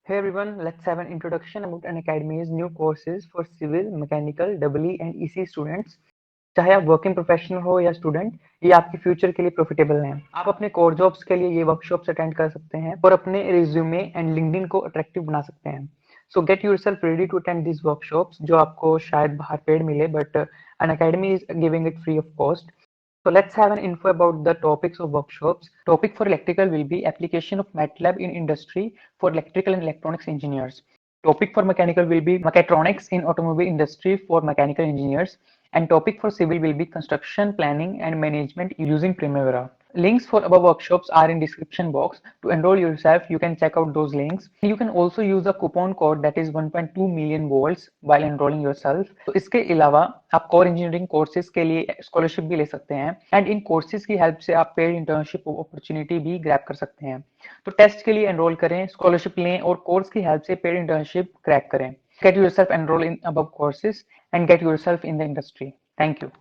Hey everyone, let's have an introduction about Unacademy's new courses for civil, mechanical, EE and EC students. चाहे आप working professional हो या student, ये आपके future के लिए प्रॉफिटेबल हैं। आप अपने कोर जॉब्स के लिए ये वर्कशॉप्स अटेंड कर सकते हैं और अपने रिज्यूमे एंड लिंक्डइन को अट्रैक्टिव बना सकते हैं। So get yourself ready to attend this workshops जो आपको शायद बाहर पेड मिले, but Unacademy is giving it free of cost. So let's have an info about the topics of workshops. Topic for electrical will be application of MATLAB in industry for electrical and electronics engineers. Topic for mechanical will be mechatronics in automobile industry for mechanical engineers. And topic for civil will be construction planning and management using Primavera. Links for above workshops are in description box. To enroll yourself, you can check out those links. You can also use a coupon code that is 1.2 million volts while enrolling yourself. तो इसके अलावा आप core engineering courses के लिए scholarship भी ले सकते हैं एंड इन कोर्सेज की हेल्प से आप पेड इंटर्नशिप अपॉर्चुनिटी भी ग्रैब कर सकते हैं। तो टेस्ट के लिए एनरोल करें, स्कॉलरशिप लें और कोर्स की हेल्प से पेड इंटर्नशिप क्रैक करें। Get yourself enrolled in above courses and get yourself in the industry. Thank you.